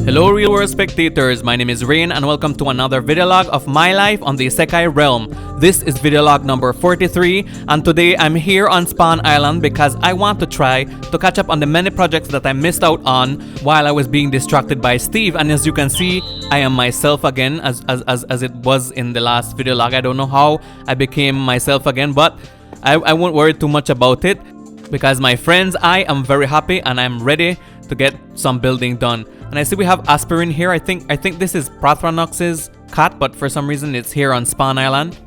Hello real world spectators, my name is Rain and welcome to another video log of my life on the Isekai realm. This is video log number 43 and today I'm here on Spawn Island because I want to try to catch up on the many projects that I missed out on while I was being distracted by Steve, and as you can see I am myself again as it was in the last video log. I don't know how I became myself again, but I won't worry too much about it because my friends, I am very happy and I'm ready to get some building done. And I see we have Aspirin here. I think this is Prathronox's cat, but for some reason it's here on Spawn Island.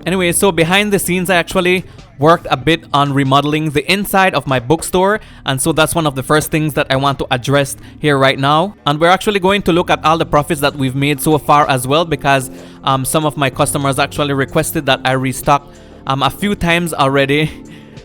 Anyway, so behind the scenes I actually worked a bit on remodeling the inside of my bookstore, and so that's one of the first things that I want to address here right now. And we're actually going to look at all the profits that we've made so far as well, because some of my customers actually requested that I restock a few times already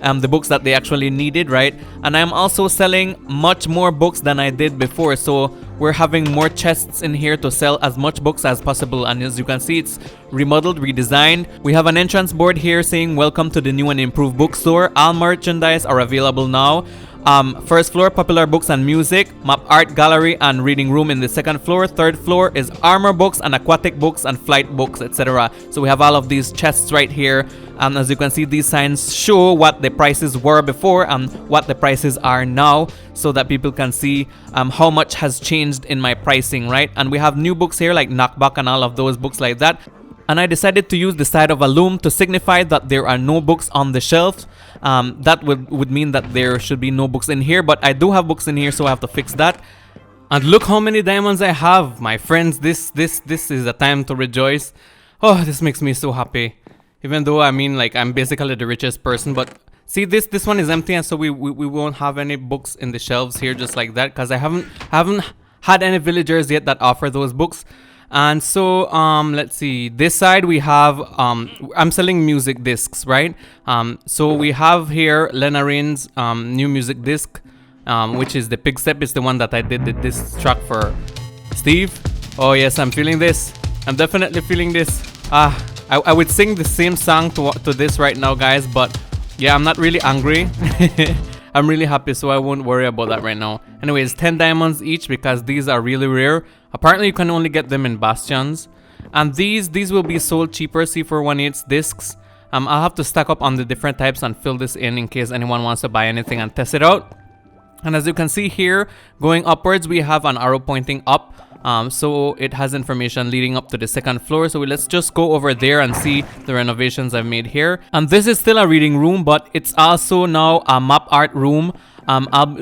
the books that they actually needed, right? And I'm also selling much more books than I did before, so we're having more chests in here to sell as much books as possible. And as you can see, it's remodeled, redesigned. We have an entrance board here saying welcome to the new and improved bookstore. All merchandise are available now. First floor, popular books and music, map art gallery and reading room in the second floor. Third floor is armor books and aquatic books and flight books, etc. So we have all of these chests right here, and as you can see, these signs show what the prices were before and what the prices are now, so that people can see how much has changed in my pricing, right? And we have new books here like Knockback and all of those books like that. And I decided to use the side of a loom to signify that there are no books on the shelves. That would mean that there should be no books in here, but I do have books in here, so I have to fix that. And look how many diamonds I have, my friends. This is a time to rejoice. Oh, this makes me so happy. Even though I mean, like, I'm basically the richest person, but see, this one is empty, and so we won't have any books in the shelves here just like that, because I haven't had any villagers yet that offer those books. And so let's see, this side we have I'm selling music discs, right? So we have here Lenarin's new music disc, which is the Pig Step. Is the one that I did this track for Steve. Oh yes, I'm feeling this. I'm definitely feeling this. I would sing the same song to this right now, guys, but yeah, I'm not really angry. I'm really happy, so I won't worry about that right now. Anyways, 10 diamonds each because these are really rare. Apparently you can only get them in bastions, and these will be sold cheaper. C418 discs. I'll have to stack up on the different types and fill this in case anyone wants to buy anything and test it out. And as you can see here, going upwards, we have an arrow pointing up. So it has information leading up to the second floor. So let's just go over there and see the renovations I've made here. And this is still a reading room, but it's also now a map art room.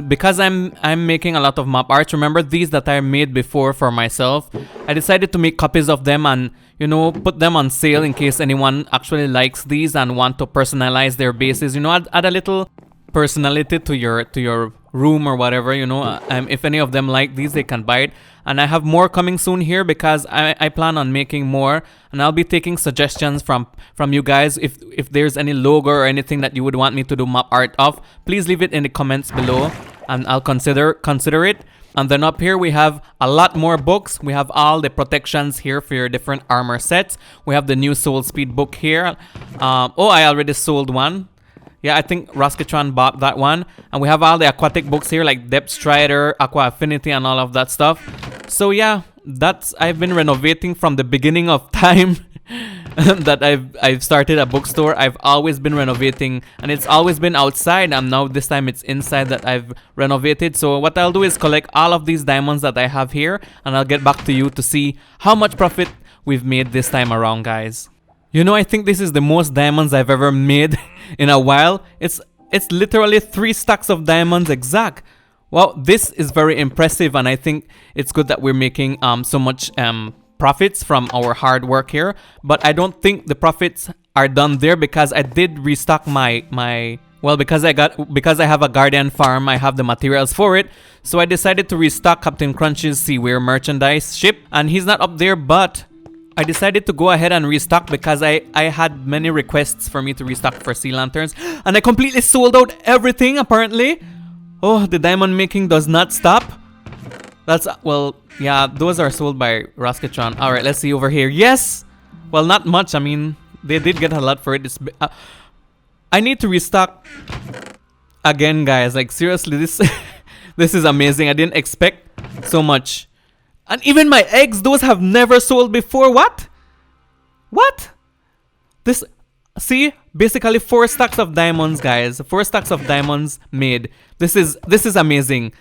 Because I'm making a lot of map arts. Remember these that I made before for myself? I decided to make copies of them and, you know, put them on sale in case anyone actually likes these and want to personalize their bases. You know, add a little personality to your room or whatever, you know. If any of them like these, they can buy it. And I have more coming soon here because I plan on making more, and I'll be taking suggestions from you guys. If there's any logo or anything that you would want me to do map art of, please leave it in the comments below and I'll consider it. And then up here we have a lot more books. We have all the protections here for your different armor sets. We have the new Soul Speed book here. Oh, I already sold one. Yeah, I think Roskatron bought that one. And we have all the aquatic books here like Depth Strider, Aqua Affinity, and all of that stuff. So yeah, I've been renovating from the beginning of time that I've started a bookstore. I've always been renovating, and it's always been outside, and now this time it's inside that I've renovated. So what I'll do is collect all of these diamonds that I have here, and I'll get back to you to see how much profit we've made this time around, guys. You know, I think this is the most diamonds I've ever made in a while. It's literally 3 stacks of diamonds exact. Well, this is very impressive, and I think it's good that we're making so much profits from our hard work here. But I don't think the profits are done there because I did restock because I have a Guardian farm, I have the materials for it. So I decided to restock Captain Crunch's Seaware merchandise ship, and he's not up there, but I decided to go ahead and restock because I had many requests for me to restock for sea lanterns, and I completely sold out everything apparently. Oh, the diamond making does not stop. Well, yeah, those are sold by Roskatron. Alright, let's see over here. Yes! Well, not much. I mean, they did get a lot for it. I need to restock again, guys. Like, seriously, this is amazing. I didn't expect so much. And even my eggs, those have never sold before. What? What? This, see, basically 4 stacks of diamonds, guys. 4 stacks of diamonds made. This is amazing.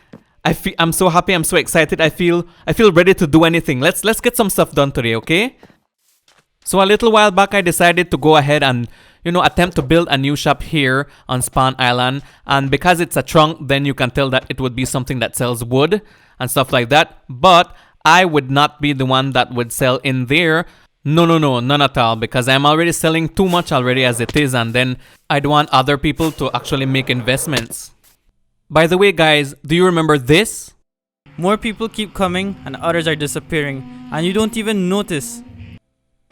I'm so happy. I'm so excited. I feel ready to do anything. Let's get some stuff done today, okay? So a little while back, I decided to go ahead and, you know, attempt to build a new shop here on Spawn Island. And because it's a trunk, then you can tell that it would be something that sells wood and stuff like that. But I would not be the one that would sell in there. No, none at all, because I'm already selling too much already as it is, and then I'd want other people to actually make investments. By the way, guys, do you remember this? More people keep coming and others are disappearing, and you don't even notice.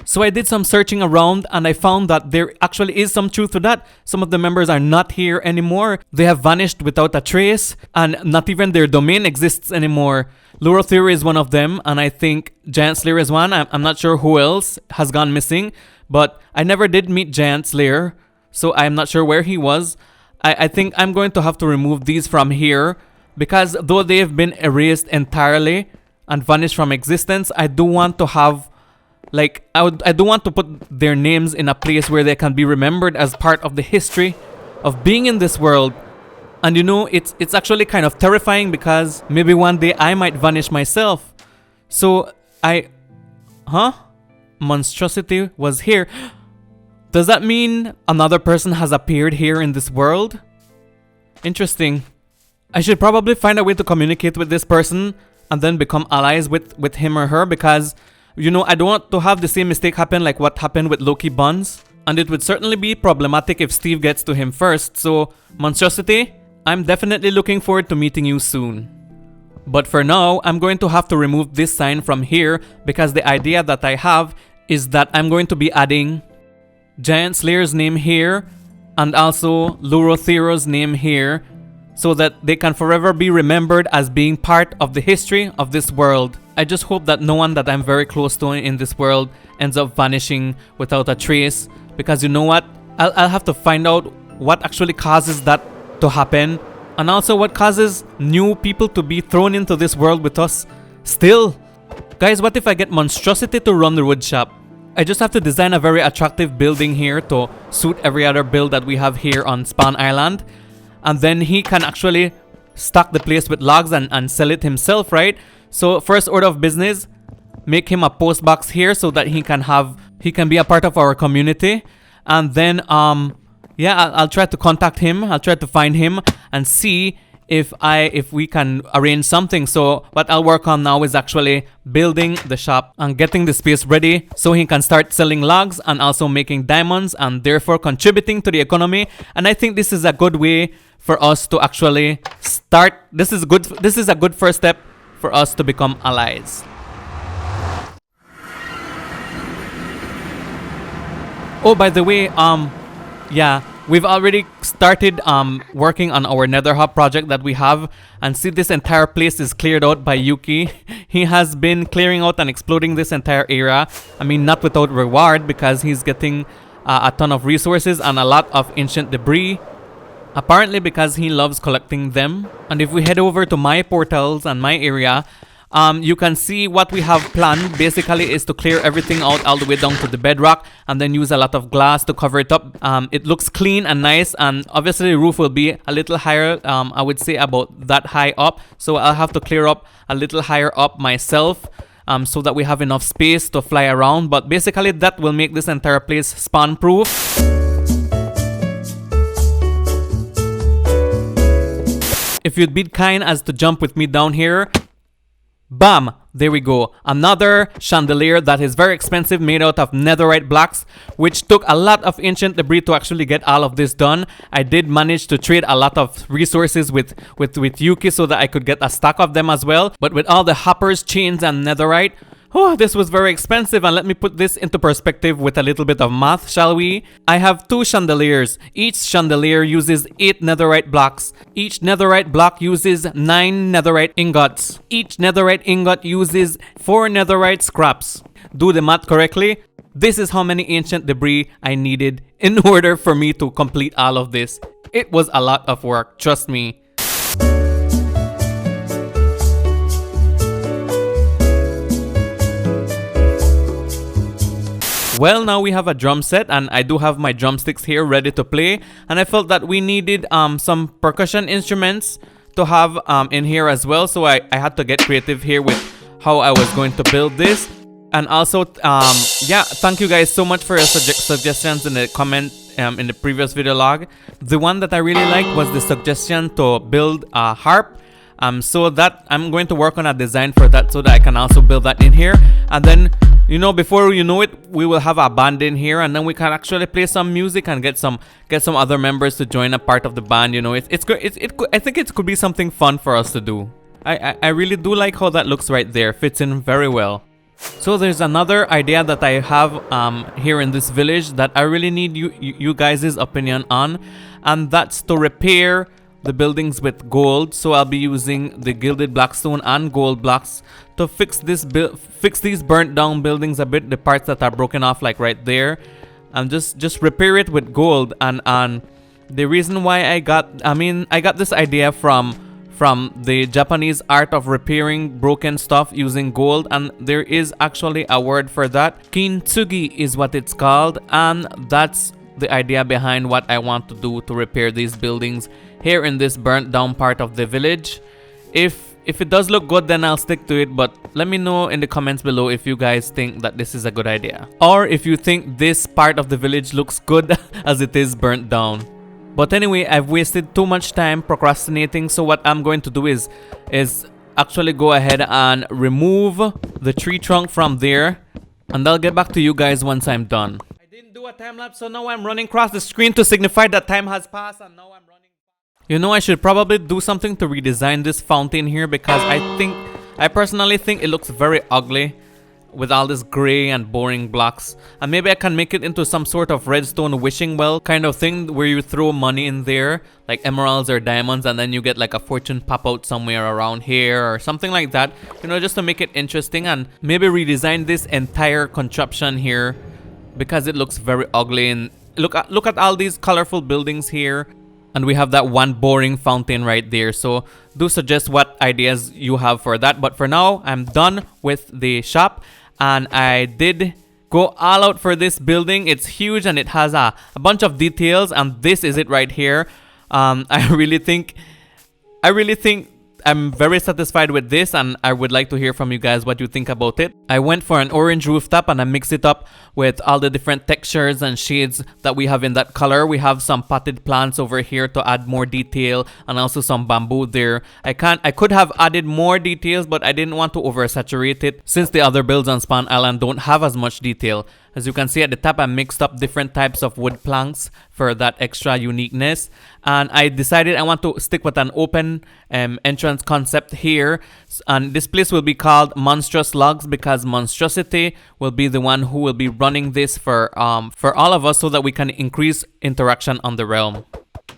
So I did some searching around and I found that there actually is some truth to that. Some of the members are not here anymore. They have vanished without a trace, and not even their domain exists anymore. Luro Theory is one of them, and I think Giant Slayer is one. I'm not sure who else has gone missing, but I never did meet Giant Slayer, so I'm not sure where he was. I think I'm going to have to remove these from here, because though they have been erased entirely and vanished from existence, I do want to have, like, I do want to put their names in a place where they can be remembered as part of the history of being in this world. And you know, it's actually kind of terrifying, because maybe one day I might vanish myself. So Monstrosity was here. Does that mean another person has appeared here in this world? Interesting. I should probably find a way to communicate with this person and then become allies with him or her, because, you know, I don't want to have the same mistake happen like what happened with Loki Buns. And it would certainly be problematic if Steve gets to him first. So, Monstrosity, I'm definitely looking forward to meeting you soon. But for now, I'm going to have to remove this sign from here, because the idea that I have is that I'm going to be adding Giant Slayer's name here and also Luro Thero's name here, so that they can forever be remembered as being part of the history of this world. I just hope that no one that I'm very close to in this world ends up vanishing without a trace, because you know what? I'll have to find out what actually causes that to happen, and also what causes new people to be thrown into this world with us still. Guys, what if I get Monstrosity to run the wood shop? I just have to design a very attractive building here to suit every other build that we have here on Spawn Island, and then he can actually stock the place with logs and sell it himself, right? So first order of business, make him a post box here so that he can be a part of our community. And then yeah, I'll try to contact him. I'll try to find him and see if we can arrange something. So what I'll work on now is actually building the shop and getting the space ready so he can start selling logs and also making diamonds, and therefore contributing to the economy. And I think this is a good way for us to actually start. This is a good first step for us to become allies. Oh, by the way, yeah, we've already started working on our Nether hub project that we have, and see, this entire place is cleared out by Yuki. He has been clearing out and exploding this entire area. I mean, not without reward, because he's getting a ton of resources and a lot of ancient debris, apparently because he loves collecting them. And if we head over to my portals and my area, you can see what we have planned basically is to clear everything out all the way down to the bedrock, and then use a lot of glass to cover it up. It looks clean and nice, and obviously the roof will be a little higher, I would say about that high up, so I'll have to clear up a little higher up myself, so that we have enough space to fly around. But basically that will make this entire place spawn proof. If you'd be kind as to jump with me down here, bam! There we go. Another chandelier that is very expensive, made out of netherite blocks, which took a lot of ancient debris to actually get all of this done. I did manage to trade a lot of resources with Yuki so that I could get a stack of them as well. But with all the hoppers, chains, and netherite, oh, this was very expensive. And let me put this into perspective with a little bit of math, shall we? I have 2 chandeliers. Each chandelier uses 8 netherite blocks. Each netherite block uses 9 netherite ingots. Each netherite ingot uses 4 netherite scraps. Do the math correctly. This is how many ancient debris I needed in order for me to complete all of this. It was a lot of work, trust me. Well, now we have a drum set, and I do have my drumsticks here ready to play, and I felt that we needed some percussion instruments to have in here as well, so I had to get creative here with how I was going to build this. And also yeah, thank you guys so much for your suggestions in the comment in the previous video log. The one that I really liked was the suggestion to build a harp. So that I'm going to work on a design for that so that I can also build that in here. And then, you know, before you know it, we will have a band in here, and then we can actually play some music and get some other members to join a part of the band. You know, it's good. I think it could be something fun for us to do. I really do like how that looks right there. Fits in very well. So there's another idea that I have here in this village that I really need you guys' opinion on, and that's to repair the buildings with gold. So I'll be using the gilded blackstone and gold blocks to fix these burnt down buildings a bit, the parts that are broken off like right there, and just repair it with gold. And the reason why I got this idea from the Japanese art of repairing broken stuff using gold, and there is actually a word for that. Kintsugi is what it's called, and that's the idea behind what I want to do to repair these buildings here in this burnt down part of the village. If it does look good, then I'll stick to it, but let me know in the comments below if you guys think that this is a good idea, or if you think this part of the village looks good as it is burnt down. But anyway, I've wasted too much time procrastinating, so what I'm going to do is actually go ahead and remove the tree trunk from there, and I'll get back to you guys once I'm done. I didn't do a time lapse, so now I'm running across the screen to signify that time has passed, and now I'm running. You know, I should probably do something to redesign this fountain here, because I personally think it looks very ugly with all this gray and boring blocks. And maybe I can make it into some sort of redstone wishing well kind of thing, where you throw money in there, like emeralds or diamonds, and then you get like a fortune pop out somewhere around here or something like that, you know, just to make it interesting. And maybe redesign this entire contraption here, because it looks very ugly. And look at all these colorful buildings here, and we have that one boring fountain right there. So do suggest what ideas you have for that. But for now, I'm done with the shop, and I did go all out for this building. It's huge, and it has a bunch of details, and this is it right here. I really think I'm very satisfied with this, and I would like to hear from you guys what you think about it. I went for an orange rooftop, and I mixed it up with all the different textures and shades that we have in that color. We have some potted plants over here to add more detail, and also some bamboo there. I could have added more details, but I didn't want to oversaturate it, since the other builds on Spawn Island don't have as much detail. As you can see at the top, I mixed up different types of wood planks for that extra uniqueness. And I decided I want to stick with an open entrance concept here. And this place will be called Monstrous Logs, because Monstrosity will be the one who will be running this for all of us, so that we can increase interaction on the realm.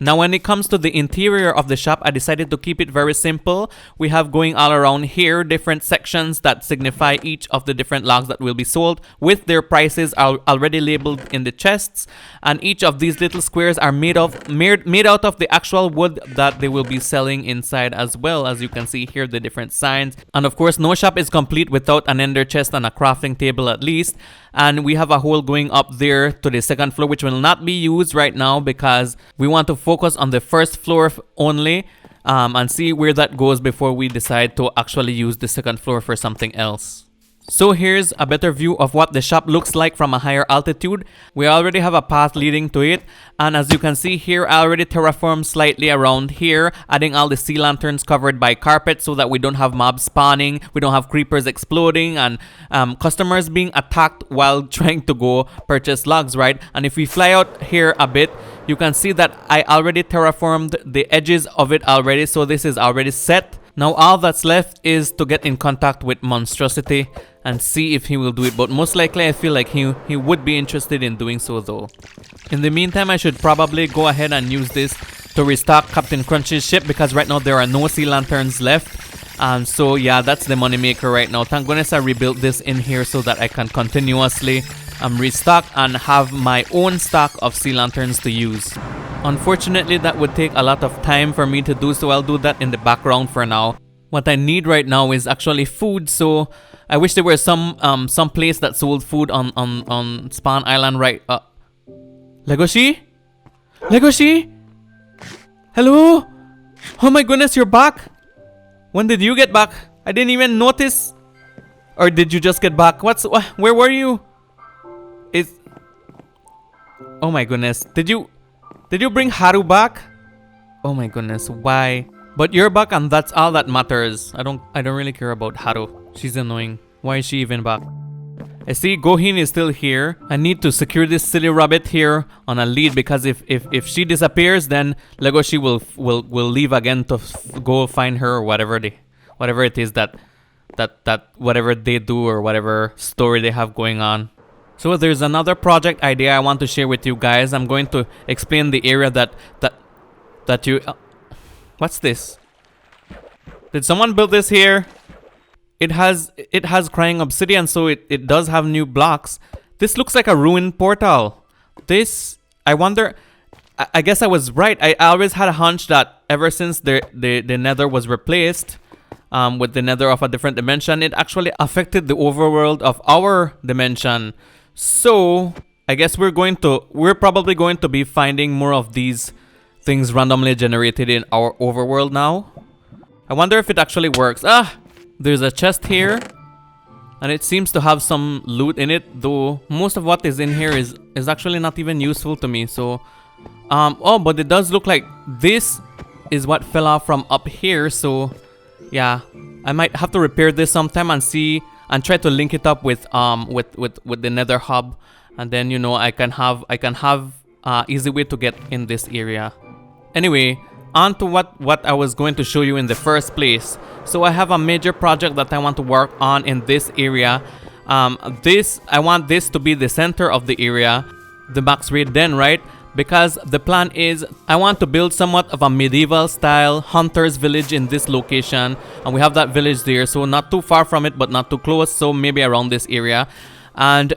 Now, when it comes to the interior of the shop, I decided to keep it very simple. We have going all around here different sections that signify each of the different logs that will be sold, with their prices already labeled in the chests. And each of these little squares are made out of the actual wood that they will be selling inside as well. As you can see here, the different signs. And of course, no shop is complete without an ender chest and a crafting table at least. And we have a hole going up there to the second floor, which will not be used right now, because we want to focus on the first floor only, and see where that goes before we decide to actually use the second floor for something else. So here's a better view of what the shop looks like from a higher altitude. We already have a path leading to it, and as you can see here, I already terraformed slightly around here, adding all the sea lanterns covered by carpet so that we don't have mobs spawning, we don't have creepers exploding, and customers being attacked while trying to go purchase logs, right? And if we fly out here a bit, you can see that I already terraformed the edges of it already, so this is already set. Now all that's left is to get in contact with Monstrosity and see if he will do it, but most likely I feel like he would be interested in doing so though. In the meantime, I should probably go ahead and use this to restock Captain Crunch's ship, because right now there are no sea lanterns left. So yeah, that's the money maker right now. Thank goodness I rebuilt this in here so that I can continuously restock and have my own stock of sea lanterns to use. Unfortunately, that would take a lot of time for me to do, so I'll do that in the background for now. What I need right now is actually food, so I wish there were some place that sold food on Spawn Island, right? Legoshi? Legoshi? Hello? Oh my goodness, you're back? When did you get back? I didn't even notice. Or did you just get back? Where were you? Oh my goodness. Did you bring Haru back? Oh my goodness, why? But you're back and that's all that matters. I don't really care about Haru. She's annoying. Why is she even back? I see Gohin is still here. I need to secure this silly rabbit here on a lead because if she disappears, then Legoshi will leave again to go find her or whatever it is that whatever they do or whatever story they have going on. So there's another project idea I want to share with you guys. I'm going to explain the area that you what's this? Did someone build this here? It has crying obsidian, so it does have new blocks. This looks like a ruined portal. This, I wonder, I guess I was right. I always had a hunch that ever since the Nether was replaced with the Nether of a different dimension, it actually affected the overworld of our dimension. So I guess we're probably going to be finding more of these things randomly generated in our overworld now. I wonder if it actually works. There's a chest here, and it seems to have some loot in it, though most of what is in here is actually not even useful to me. So oh, but it does look like this is what fell off from up here. So yeah, I might have to repair this sometime and see and try to link it up with the Nether hub, and then you know I can have easy way to get in this area. Anyway, on to what I was going to show you in the first place. So I have a major project that I want to work on in this area. I want this to be the center of the area, the max raid den, right? Because the plan is I want to build somewhat of a medieval style hunter's village in this location, and we have that village there, so not too far from it but not too close, so maybe around this area. And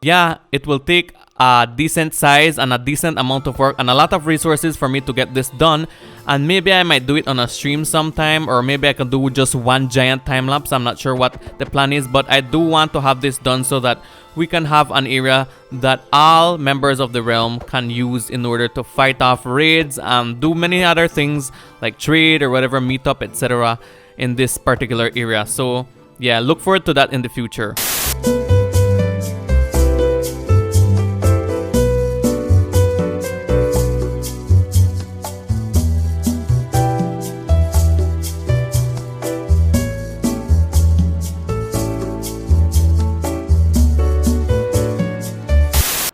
yeah, it will take a decent size and a decent amount of work and a lot of resources for me to get this done, and maybe I might do it on a stream sometime, or maybe I can do just one giant time lapse. I'm not sure what the plan is, but I do want to have this done so that we can have an area that all members of the realm can use in order to fight off raids and do many other things like trade or whatever, meetup, etc. in this particular area. So yeah, look forward to that in the future.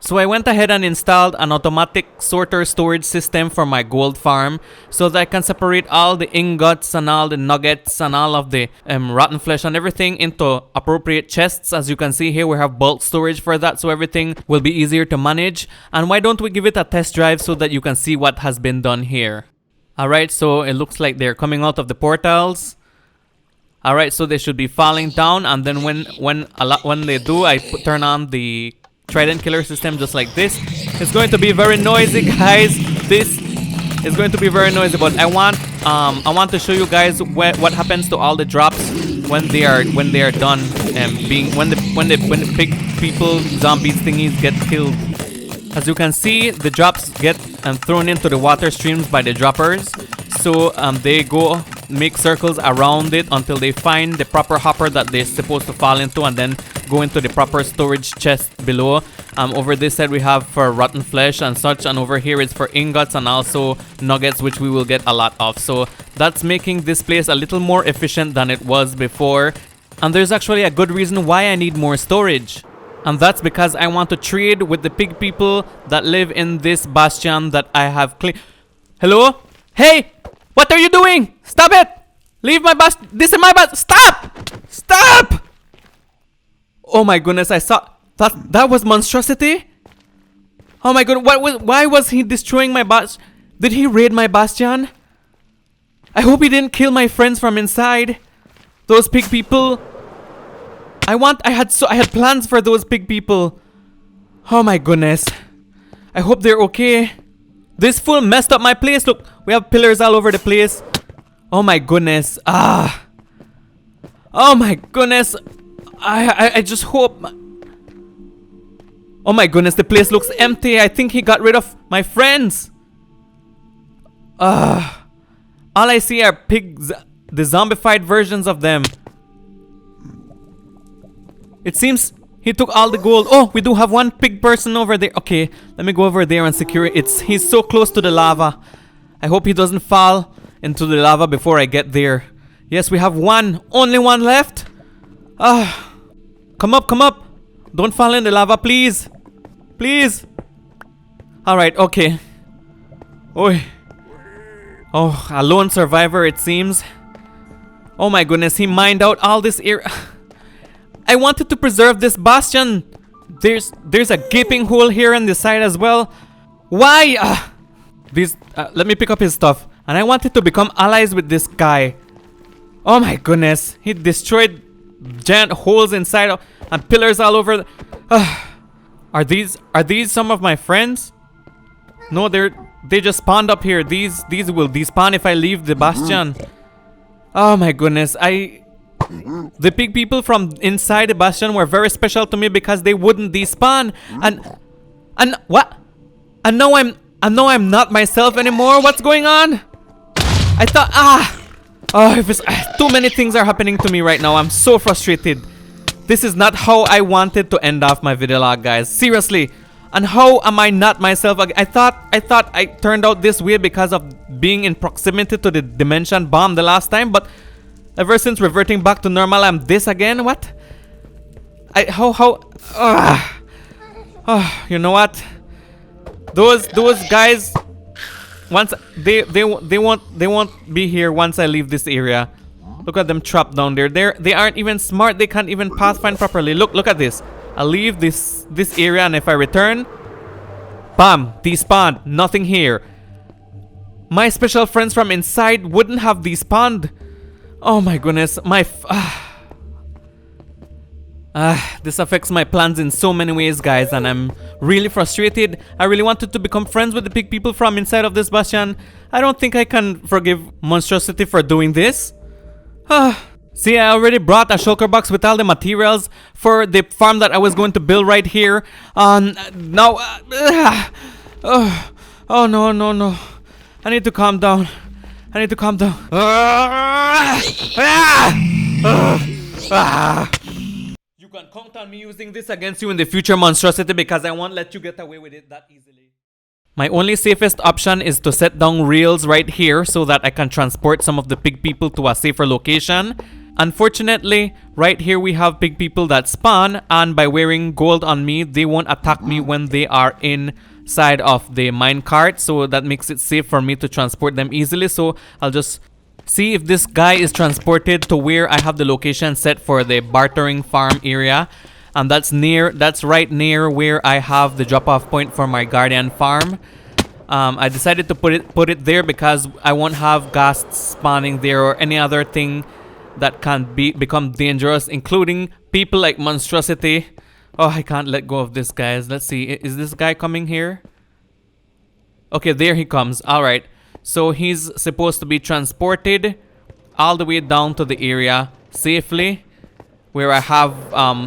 So I went ahead and installed an automatic sorter storage system for my gold farm so that I can separate all the ingots and all the nuggets and all of the rotten flesh and everything into appropriate chests. As you can see here, we have bulk storage for that, so everything will be easier to manage. And why don't we give it a test drive so that you can see what has been done here. Alright, so it looks like they're coming out of the portals. Alright, so they should be falling down, and then when they do, I turn on the trident killer system just like this. It's going to be very noisy, guys. This is going to be very noisy, but I want to show you guys what happens to all the drops when they are done when the big people zombies thingies get killed. As you can see, the drops get thrown into the water streams by the droppers. So they go make circles around it until they find the proper hopper that they're supposed to fall into, and then go into the proper storage chest below. Over this side we have for rotten flesh and such, and over here is for ingots and also nuggets, which we will get a lot of. So that's making this place a little more efficient than it was before. And there's actually a good reason why I need more storage. And that's because I want to trade with the pig people that live in this bastion that I have cleaned. Hello? Hey! What are you doing? Stop it! Leave my bastion. This is my bastion. Stop! Stop! Oh my goodness, I saw that was monstrosity. Oh my god, why was he destroying my bastion? Did he raid my bastion? I hope he didn't kill my friends from inside. Those pig people. I had plans for those pig people. Oh my goodness. I hope they're okay. This fool messed up my place. Look, we have pillars all over the place. Oh my goodness. Ah. Oh my goodness. I just hope. Oh my goodness, the place looks empty. I think he got rid of my friends. All I see are pigs, the zombified versions of them. It seems he took all the gold. Oh, we do have one pig person over there. Okay, let me go over there and secure it. He's so close to the lava. I hope he doesn't fall into the lava before I get there. Yes, we have one. Only one left. Come up, come up. Don't fall in the lava, please. Please. Alright, okay. Oi. Oh, a lone survivor it seems. Oh my goodness, he mined out all this area. I wanted to preserve this bastion. There's a gaping hole here on the side as well. Why? Let me pick up his stuff. And I wanted to become allies with this guy. Oh my goodness. He destroyed giant holes inside and pillars all over. Are these some of my friends? No, they just spawned up here. These will despawn if I leave the bastion. Oh my goodness. The pig people from inside the bastion were very special to me because they wouldn't despawn. And what? And now I'm not myself anymore. What's going on? I thought too many things are happening to me right now. I'm so frustrated. This is not how I wanted to end off my video log, guys. Seriously. And how am I not myself? I thought I turned out this way because of being in proximity to the dimension bomb the last time, but ever since reverting back to normal, I'm this again. What? You know what? Those guys, once they won't be here once I leave this area. Look at them trapped down there. They aren't even smart. They can't even pathfind properly. Look at this. I'll leave this area, and if I return, bam, despawned. Nothing here. My special friends from inside wouldn't have despawned. Oh my goodness, this affects my plans in so many ways, guys, and I'm really frustrated. I really wanted to become friends with the pig people from inside of this bastion. I don't think I can forgive Monstrosity for doing this. See, I already brought a shulker box with all the materials for the farm that I was going to build right here. Now, oh no. I need to calm down. You can count on me using this against you in the future, Monstrosity, because I won't let you get away with it that easily. My only safest option is to set down rails right here so that I can transport some of the pig people to a safer location. Unfortunately, right here we have pig people that spawn, and by wearing gold on me, they won't attack me when they are inside of the minecart, so that makes it safe for me to transport them easily. So I'll just see if this guy is transported to where I have the location set for the bartering farm area. And that's right near where I have the drop-off point for my guardian farm. I decided to put it there because I won't have ghasts spawning there or any other thing that can become dangerous, including people like Monstrosity. Oh, I can't let go of this, guys. Let's see. Is this guy coming here? Okay, there he comes. All right. So he's supposed to be transported all the way down to the area safely, where I have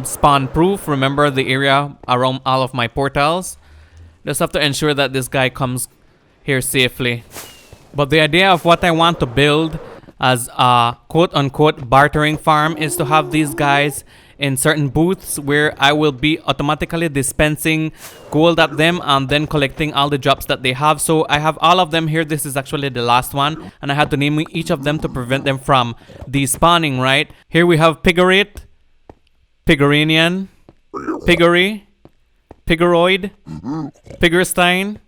spawn proof. Remember the area around all of my portals. Just have to ensure that this guy comes here safely. But the idea of what I want to build as a quote-unquote bartering farm is to have these guys in certain booths where I will be automatically dispensing gold at them and then collecting all the drops that they have. So I have all of them here. This is actually the last one, and I had to name each of them to prevent them from despawning, right? Here we have Pigorate, Pigoranian, Piggery, Piggeroid, Piggerstein,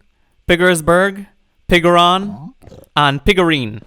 Piggersburg, Piggeron, and Piggerine.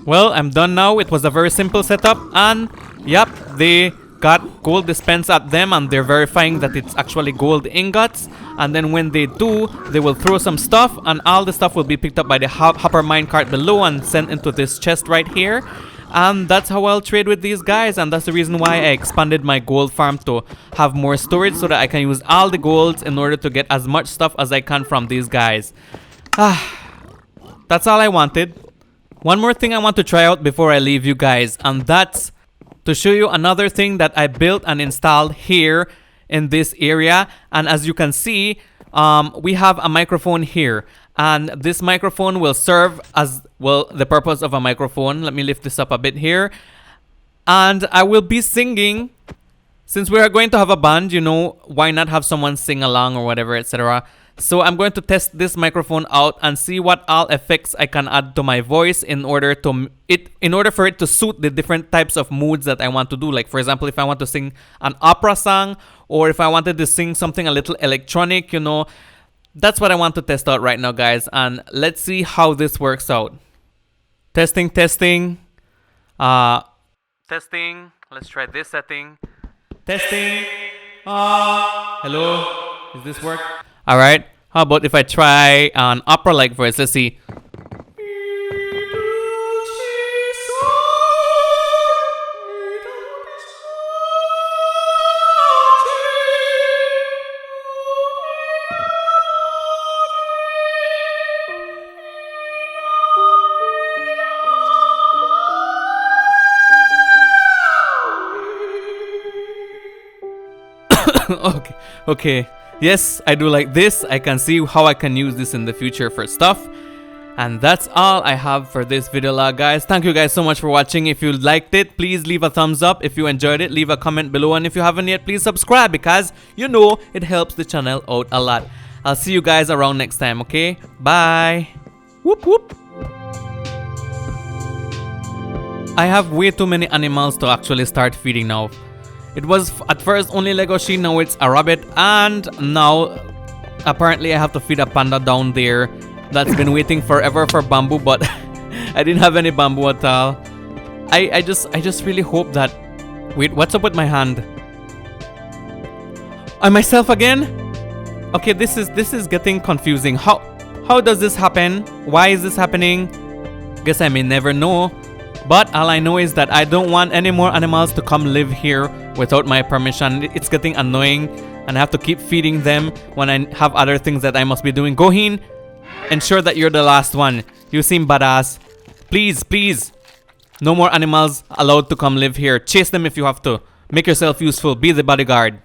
Well, I'm done now. It was a very simple setup, and yep, they got gold dispensed at them, and they're verifying that it's actually gold ingots. And then when they do, they will throw some stuff, and all the stuff will be picked up by the hopper minecart below and sent into this chest right here. And that's how I'll trade with these guys, and that's the reason why I expanded my gold farm to have more storage so that I can use all the golds in order to get as much stuff as I can from these guys. That's all I wanted. One more thing I want to try out before I leave you guys, and that's to show you another thing that I built and installed here in this area. And as you can see, we have a microphone here, and this microphone will serve as well the purpose of a microphone. Let me lift this up a bit here, and I will be singing. Since we are going to have a band, you know, why not have someone sing along or whatever, etc. So I'm going to test this microphone out and see what all effects I can add to my voice in order for it to suit the different types of moods that I want to do. Like, for example, if I want to sing an opera song, or if I wanted to sing something a little electronic, you know, that's what I want to test out right now, guys. And let's see how this works out. Testing. Testing. Let's try this setting. Testing. Hello. Does this work? All right. How about if I try an opera-like voice? Let's see. Okay. Yes, I do like this. I can see how I can use this in the future for stuff. And that's all I have for this video log, guys. Thank you guys so much for watching. If you liked it, please leave a thumbs up. If you enjoyed it, leave a comment below. And if you haven't yet, please subscribe, because you know it helps the channel out a lot. I'll see you guys around next time, okay? Bye. Whoop whoop. I have way too many animals to actually start feeding now. It was at first only Legoshi, now it's a rabbit, and now apparently I have to feed a panda down there that's been waiting forever for bamboo, but I didn't have any bamboo at all. I just really hope that... Wait, what's up with my hand? I myself again? Okay, this is getting confusing. How does this happen? Why is this happening? Guess I may never know. But all I know is that I don't want any more animals to come live here without my permission. It's getting annoying, and I have to keep feeding them when I have other things that I must be doing. Gohin, ensure that you're the last one. You seem badass. Please. No more animals allowed to come live here. Chase them if you have to. Make yourself useful. Be the bodyguard.